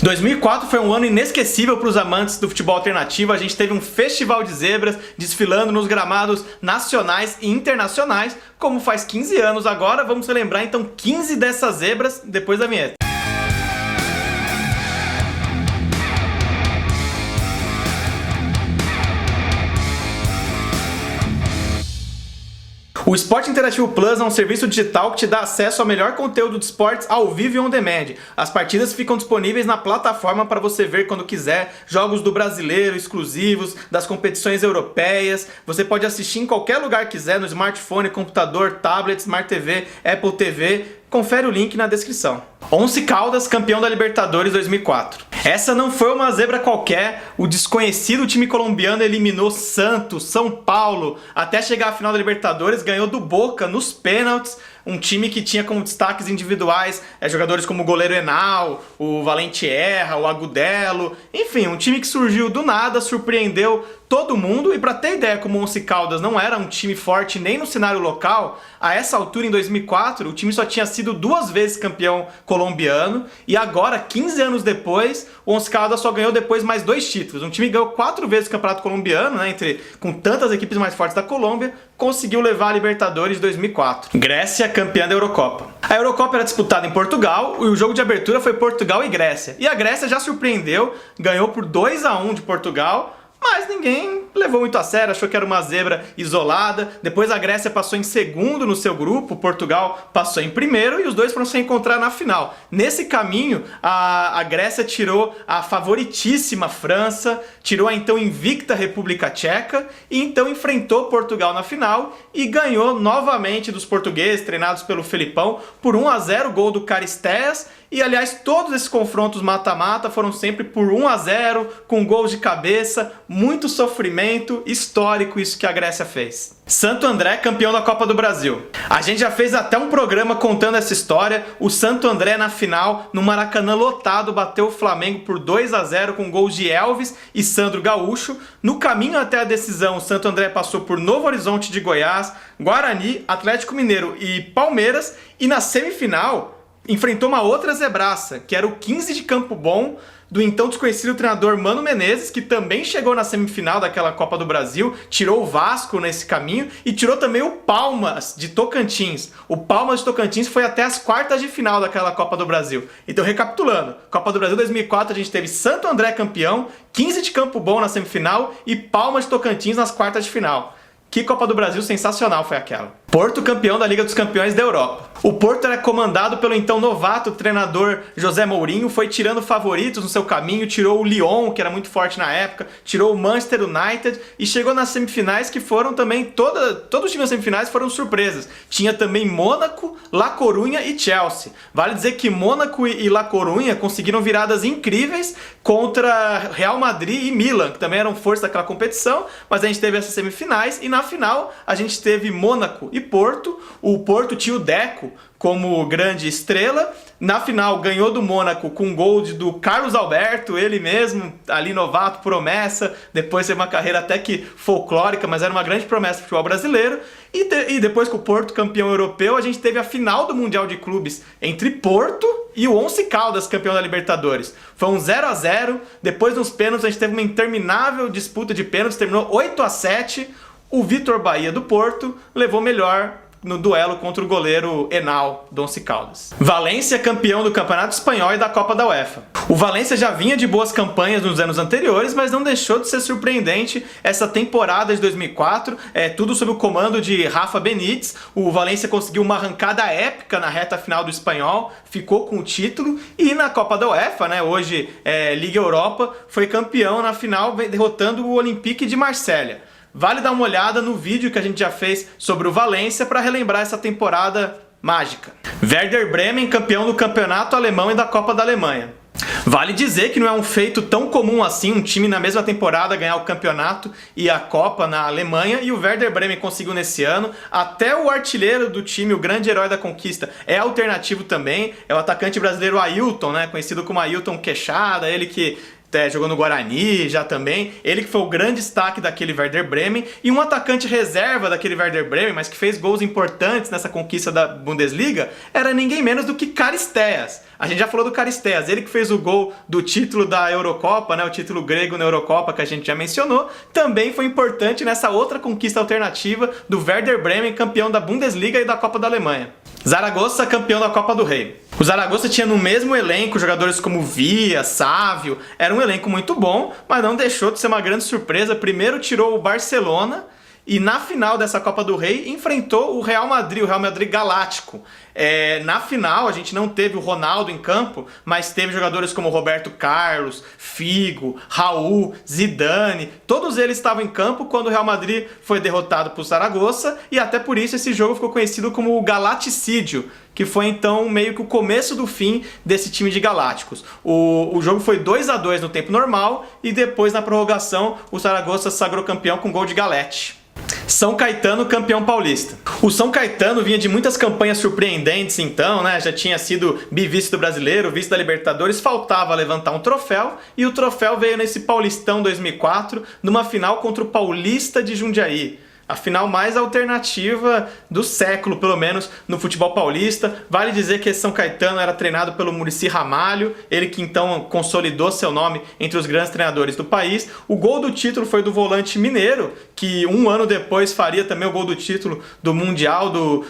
2004 foi um ano inesquecível para os amantes do futebol alternativo. A gente teve um festival de zebras desfilando nos gramados nacionais e internacionais, como faz 15 anos agora. Vamos relembrar então 15 dessas zebras depois da vinheta. O Esporte Interativo Plus é um serviço digital que te dá acesso ao melhor conteúdo de esportes ao vivo e on demand. As partidas ficam disponíveis na plataforma para você ver quando quiser, jogos do brasileiro exclusivos, das competições europeias. Você pode assistir em qualquer lugar que quiser, no smartphone, computador, tablet, Smart TV, Apple TV. Confere o link na descrição. Once Caldas, campeão da Libertadores 2004. Essa não foi uma zebra qualquer. O desconhecido time colombiano eliminou Santos, São Paulo, até chegar à final da Libertadores, ganhou do Boca nos pênaltis. Um time que tinha como destaques individuais jogadores como o goleiro Henao, o Valentierra, o Agudelo. Enfim, um time que surgiu do nada, surpreendeu todo mundo. E para ter ideia como o Once Caldas não era um time forte nem no cenário local, a essa altura, em 2004, o time só tinha sido 2 vezes campeão colombiano. E agora, 15 anos depois, o Once Caldas só ganhou depois mais 2 títulos. Um time que ganhou 4 vezes o campeonato colombiano, né, com tantas equipes mais fortes da Colômbia, conseguiu levar a Libertadores de 2004. Grécia, campeã da Eurocopa. A Eurocopa era disputada em Portugal e o jogo de abertura foi Portugal e Grécia. E a Grécia já surpreendeu, ganhou por 2-1 de Portugal, mas ninguém levou muito a sério, achou que era uma zebra isolada. Depois a Grécia passou em segundo no seu grupo, Portugal passou em primeiro e os dois foram se encontrar na final. Nesse caminho, a Grécia tirou a favoritíssima França, tirou a então invicta República Tcheca e então enfrentou Portugal na final e ganhou novamente dos portugueses, treinados pelo Felipão, por 1-0, gol do Caristeias. E aliás, todos esses confrontos mata-mata foram sempre por 1-0, com gols de cabeça, muito sofrimento, histórico isso que a Grécia fez. Santo André, campeão da Copa do Brasil. A gente já fez até um programa contando essa história. O Santo André na final, no Maracanã lotado, bateu o Flamengo por 2-0 com gols de Elvis e Sandro Gaúcho. No caminho até a decisão, o Santo André passou por Novo Horizonte de Goiás, Guarani, Atlético Mineiro e Palmeiras. E na semifinal enfrentou uma outra zebraça, que era o 15 de Campo Bom, do então desconhecido treinador Mano Menezes, que também chegou na semifinal daquela Copa do Brasil, tirou o Vasco nesse caminho e tirou também o Palmas de Tocantins. O Palmas de Tocantins foi até as quartas de final daquela Copa do Brasil. Então, recapitulando, Copa do Brasil 2004 a gente teve Santo André campeão, 15 de Campo Bom na semifinal e Palmas de Tocantins nas quartas de final. Que Copa do Brasil sensacional foi aquela. Porto, campeão da Liga dos Campeões da Europa. O Porto era comandado pelo então novato treinador José Mourinho, foi tirando favoritos no seu caminho, tirou o Lyon, que era muito forte na época, tirou o Manchester United e chegou nas semifinais que foram também, todos os times das semifinais foram surpresas. Tinha também Mônaco, La Coruña e Chelsea. Vale dizer que Mônaco e La Coruña conseguiram viradas incríveis contra Real Madrid e Milan, que também eram força daquela competição, mas a gente teve essas semifinais e na final a gente teve Mônaco e Porto. O Porto tinha o Deco como grande estrela. Na final ganhou do Mônaco com um gol do Carlos Alberto, ele mesmo, ali novato, promessa. Depois teve uma carreira até que folclórica, mas era uma grande promessa do futebol brasileiro. E depois com o Porto campeão europeu, a gente teve a final do Mundial de Clubes entre Porto e o Once Caldas, campeão da Libertadores. Foi um 0-0, depois nos pênaltis a gente teve uma interminável disputa de pênaltis, terminou 8-7. O Vitor Bahia do Porto levou melhor no duelo contra o goleiro Henao do Once Caldas. Valência, campeão do Campeonato Espanhol e da Copa da UEFA. O Valência já vinha de boas campanhas nos anos anteriores, mas não deixou de ser surpreendente essa temporada de 2004, tudo sob o comando de Rafa Benítez. O Valência conseguiu uma arrancada épica na reta final do Espanhol, ficou com o título e na Copa da UEFA, né, hoje Liga Europa, foi campeão na final derrotando o Olympique de Marselha. Vale dar uma olhada no vídeo que a gente já fez sobre o Valência para relembrar essa temporada mágica. Werder Bremen, campeão do Campeonato Alemão e da Copa da Alemanha. Vale dizer que não é um feito tão comum assim um time na mesma temporada ganhar o campeonato e a Copa na Alemanha, e o Werder Bremen conseguiu nesse ano. Até o artilheiro do time, o grande herói da conquista, é alternativo também, é o atacante brasileiro Ailton, né, conhecido como Ailton Queixada, ele que jogou no Guarani já também, ele que foi o grande destaque daquele Werder Bremen, e um atacante reserva daquele Werder Bremen, mas que fez gols importantes nessa conquista da Bundesliga, era ninguém menos do que Charisteas. A gente já falou do Charisteas, ele que fez o gol do título da Eurocopa, né, o título grego na Eurocopa que a gente já mencionou, também foi importante nessa outra conquista alternativa do Werder Bremen, campeão da Bundesliga e da Copa da Alemanha. Zaragoza, campeão da Copa do Rei. O Zaragoza tinha no mesmo elenco jogadores como Villa, Sávio, era um elenco muito bom, mas não deixou de ser uma grande surpresa. Primeiro tirou o Barcelona e na final dessa Copa do Rei enfrentou o Real Madrid Galáctico. Na final a gente não teve o Ronaldo em campo, mas teve jogadores como Roberto Carlos, Figo, Raul, Zidane, todos eles estavam em campo quando o Real Madrid foi derrotado por Zaragoza, e até por isso esse jogo ficou conhecido como o Galaticídio, que foi então meio que o começo do fim desse time de galácticos. O jogo foi 2-2 no tempo normal e depois na prorrogação o Zaragoza se sagrou campeão com gol de Galete. São Caetano, campeão paulista. O São Caetano vinha de muitas campanhas surpreendentes então, né? Já tinha sido bivice do Brasileiro, vice da Libertadores, faltava levantar um troféu, e o troféu veio nesse Paulistão 2004, numa final contra o Paulista de Jundiaí. A final mais alternativa do século, pelo menos, no futebol paulista. Vale dizer que esse São Caetano era treinado pelo Muricy Ramalho, ele que então consolidou seu nome entre os grandes treinadores do país. O gol do título foi do volante mineiro, que um ano depois faria também o gol do título do Mundial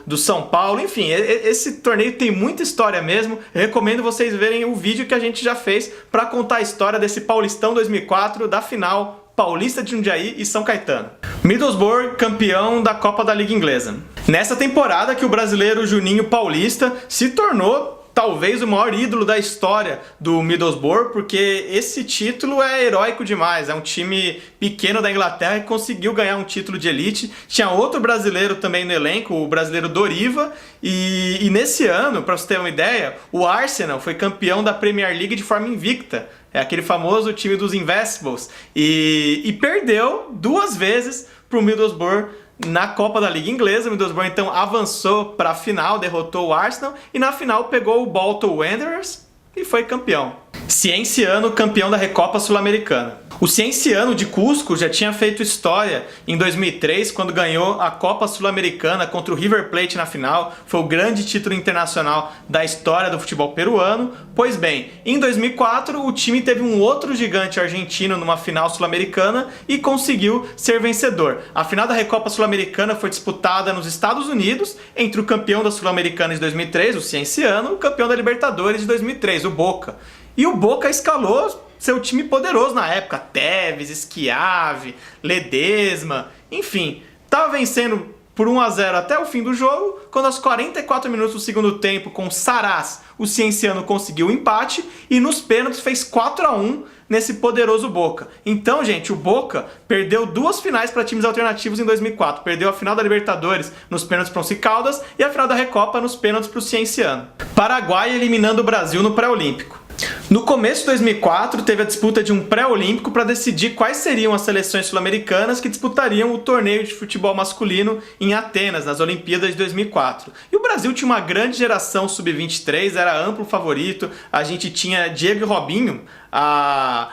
do São Paulo. Enfim, esse torneio tem muita história mesmo. Eu recomendo vocês verem o vídeo que a gente já fez para contar a história desse Paulistão 2004, da final Paulista de Jundiaí e São Caetano. Middlesbrough, campeão da Copa da Liga Inglesa. Nessa temporada que o brasileiro Juninho Paulista se tornou talvez o maior ídolo da história do Middlesbrough, porque esse título é heróico demais. É um time pequeno da Inglaterra que conseguiu ganhar um título de elite. Tinha outro brasileiro também no elenco, o brasileiro Doriva, e nesse ano, para você ter uma ideia, o Arsenal foi campeão da Premier League de forma invicta. É aquele famoso time dos Invincibles, e perdeu 2 vezes para o Middlesbrough na Copa da Liga Inglesa. O Middlesbrough então avançou para a final, derrotou o Arsenal, e na final pegou o Bolton Wanderers e foi campeão. Cienciano, campeão da Recopa Sul-Americana. O Cienciano de Cusco já tinha feito história em 2003, quando ganhou a Copa Sul-Americana contra o River Plate na final. Foi o grande título internacional da história do futebol peruano. Pois bem, em 2004 o time teve um outro gigante argentino numa final sul-americana e conseguiu ser vencedor. A final da Recopa Sul-Americana foi disputada nos Estados Unidos entre o campeão da Sul-Americana de 2003, o Cienciano, e o campeão da Libertadores de 2003, o Boca. E o Boca escalou seu time poderoso na época, Tevez, Schiavi, Ledesma, enfim, estava vencendo por 1-0 até o fim do jogo, quando aos 44 minutos do segundo tempo, com Saraz, o Cienciano conseguiu o empate e nos pênaltis fez 4-1 nesse poderoso Boca. Então, gente, o Boca perdeu 2 finais para times alternativos em 2004. Perdeu a final da Libertadores nos pênaltis para o Once Caldas e a final da Recopa nos pênaltis para o Cienciano. Paraguai eliminando o Brasil no pré-olímpico. No começo de 2004, teve a disputa de um pré-olímpico para decidir quais seriam as seleções sul-americanas que disputariam o torneio de futebol masculino em Atenas, nas Olimpíadas de 2004. E o Brasil tinha uma grande geração sub-23, era amplo favorito. A gente tinha Diego e Robinho, a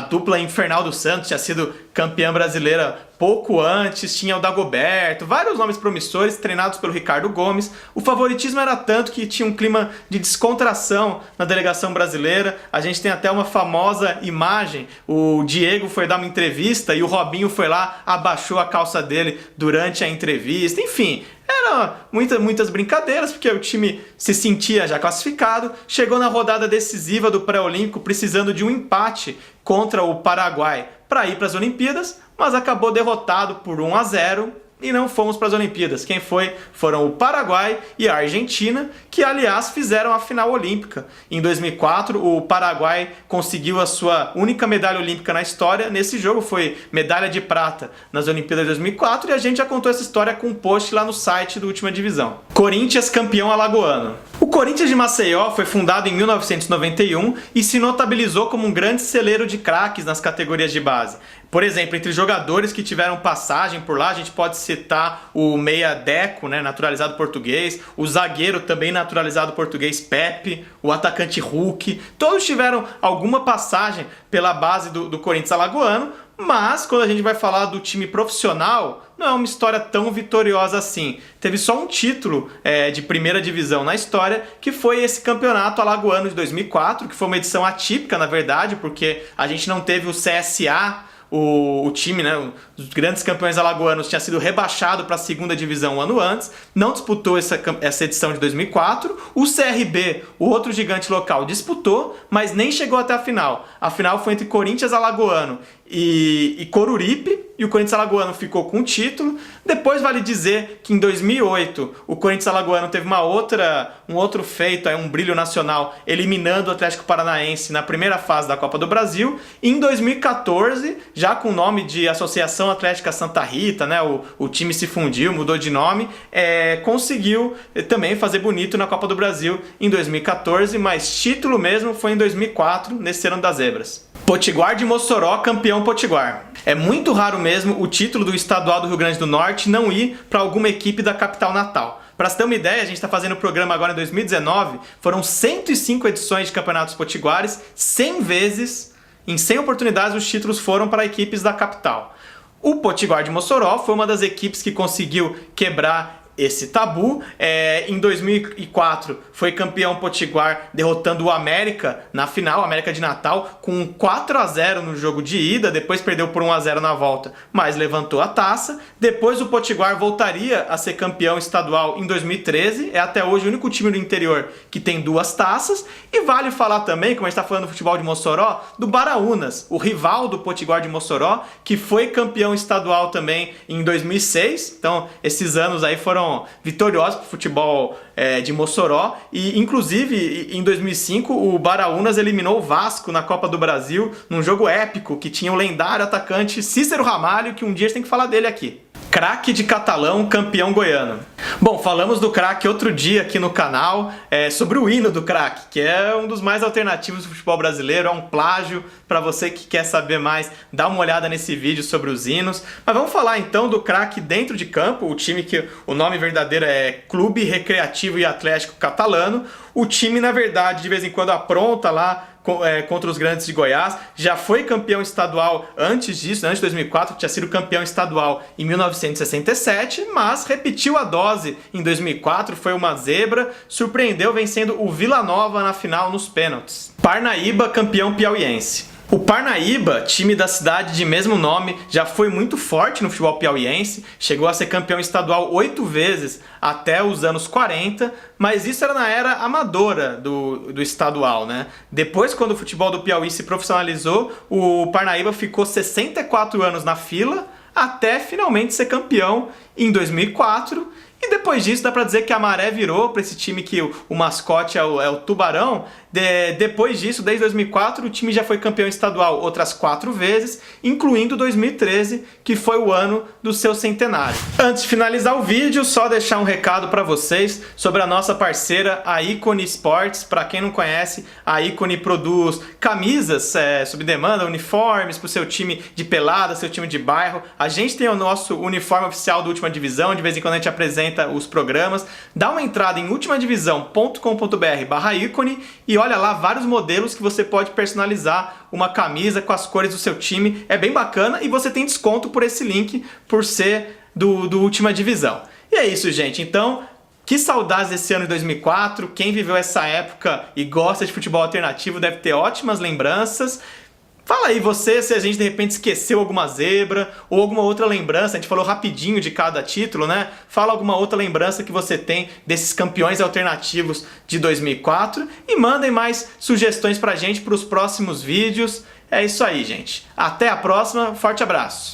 dupla infernal do Santos, tinha sido campeã brasileira pouco antes, tinha o Dagoberto, vários nomes promissores treinados pelo Ricardo Gomes. O favoritismo era tanto que tinha um clima de descontração na delegação brasileira. A gente tem até uma famosa imagem, o Diego foi dar uma entrevista e o Robinho foi lá, abaixou a calça dele durante a entrevista. Enfim, eram muitas brincadeiras, porque o time se sentia já classificado. Chegou na rodada decisiva do pré-olímpico precisando de um empate contra o Paraguai para ir para as Olimpíadas, mas acabou derrotado por 1-0 e não fomos para as Olimpíadas. Quem foram o Paraguai e a Argentina, que aliás fizeram a final olímpica. Em 2004, o Paraguai conseguiu a sua única medalha olímpica na história. Nesse jogo foi medalha de prata nas Olimpíadas de 2004 e a gente já contou essa história com um post lá no site do Última Divisão. Corinthians, campeão alagoano. O Corinthians de Maceió foi fundado em 1991 e se notabilizou como um grande celeiro de craques nas categorias de base. Por exemplo, entre jogadores que tiveram passagem por lá, a gente pode citar o meia Deco, né, naturalizado português, o zagueiro também naturalizado português Pepe, o atacante Hulk, todos tiveram alguma passagem pela base do Corinthians alagoano, mas quando a gente vai falar do time profissional, não é uma história tão vitoriosa assim. Teve só um título de primeira divisão na história, que foi esse campeonato alagoano de 2004, que foi uma edição atípica, na verdade, porque a gente não teve o CSA, o time, né, os grandes campeões alagoanos, tinha sido rebaixado para a segunda divisão um ano antes, não disputou essa edição de 2004. O CRB, o outro gigante local, disputou, mas nem chegou até a final. A final foi entre Corinthians Alagoano e Coruripe, e o Corinthians Alagoano ficou com o título. Depois vale dizer que em 2008 o Corinthians Alagoano teve um outro feito, um brilho nacional, eliminando o Atlético Paranaense na primeira fase da Copa do Brasil. E em 2014, já com o nome de Associação Atlética Santa Rita, né, o time se fundiu, mudou de nome, conseguiu também fazer bonito na Copa do Brasil em 2014, mas título mesmo foi em 2004, nesse ano das zebras. Potiguar de Mossoró, campeão potiguar. É muito raro mesmo o título do estadual do Rio Grande do Norte não ir para alguma equipe da capital natal. Para você ter uma ideia, a gente está fazendo o programa agora em 2019, foram 105 edições de campeonatos potiguares, 100 vezes, em 100 oportunidades os títulos foram para equipes da capital. O Potiguar de Mossoró foi uma das equipes que conseguiu quebrar esse tabu. Em 2004 foi campeão potiguar derrotando o América na final, América de Natal, com 4-0 no jogo de ida, depois perdeu por 1-0 na volta, mas levantou a taça. Depois o Potiguar voltaria a ser campeão estadual em 2013, é até hoje o único time do interior que tem 2 taças. E vale falar também, como a gente está falando do futebol de Mossoró, do Baraunas, o rival do Potiguar de Mossoró, que foi campeão estadual também em 2006, então esses anos aí foram vitoriosos para o futebol de Mossoró. E inclusive em 2005 o Baraunas eliminou o Vasco na Copa do Brasil num jogo épico que tinha o lendário atacante Cícero Ramalho, que um dia a gente tem que falar dele aqui. Craque de Catalão, campeão goiano. Bom, falamos do craque outro dia aqui no canal, sobre o hino do craque, que é um dos mais alternativos do futebol brasileiro, é um plágio. Para você que quer saber mais, dá uma olhada nesse vídeo sobre os hinos. Mas vamos falar então do craque dentro de campo, o time que o nome verdadeiro é Clube Recreativo e Atlético Catalano. O time, na verdade, de vez em quando apronta lá contra os grandes de Goiás, já foi campeão estadual antes disso, antes de 2004, tinha sido campeão estadual em 1967, mas repetiu a dose em 2004, foi uma zebra, surpreendeu vencendo o Vila Nova na final nos pênaltis. Parnaíba, campeão piauiense. O Parnaíba, time da cidade de mesmo nome, já foi muito forte no futebol piauiense, chegou a ser campeão estadual 8 vezes até os anos 40, mas isso era na era amadora do estadual, né? Depois, quando o futebol do Piauí se profissionalizou, o Parnaíba ficou 64 anos na fila até finalmente ser campeão em 2004. E depois disso dá pra dizer que a maré virou para esse time que o mascote é o Tubarão. Depois disso, desde 2004, o time já foi campeão estadual outras 4 vezes, incluindo 2013, que foi o ano do seu centenário. Antes de finalizar o vídeo, só deixar um recado para vocês sobre a nossa parceira, a Ícone Sports. Para quem não conhece, a Ícone produz camisas sob demanda, uniformes para o seu time de pelada, seu time de bairro. A gente tem o nosso uniforme oficial do Última Divisão, de vez em quando a gente apresenta os programas. Dá uma entrada em ultimadivisão.com.br/ícone e olha lá vários modelos que você pode personalizar uma camisa com as cores do seu time. É bem bacana e você tem desconto por esse link, por ser do Última Divisão. E é isso, gente. Então, que saudades desse ano de 2004. Quem viveu essa época e gosta de futebol alternativo deve ter ótimas lembranças. Fala aí você se a gente de repente esqueceu alguma zebra ou alguma outra lembrança. A gente falou rapidinho de cada título, né? Fala alguma outra lembrança que você tem desses campeões alternativos de 2004 e mandem mais sugestões pra gente para os próximos vídeos. É isso aí, gente. Até a próxima. Forte abraço.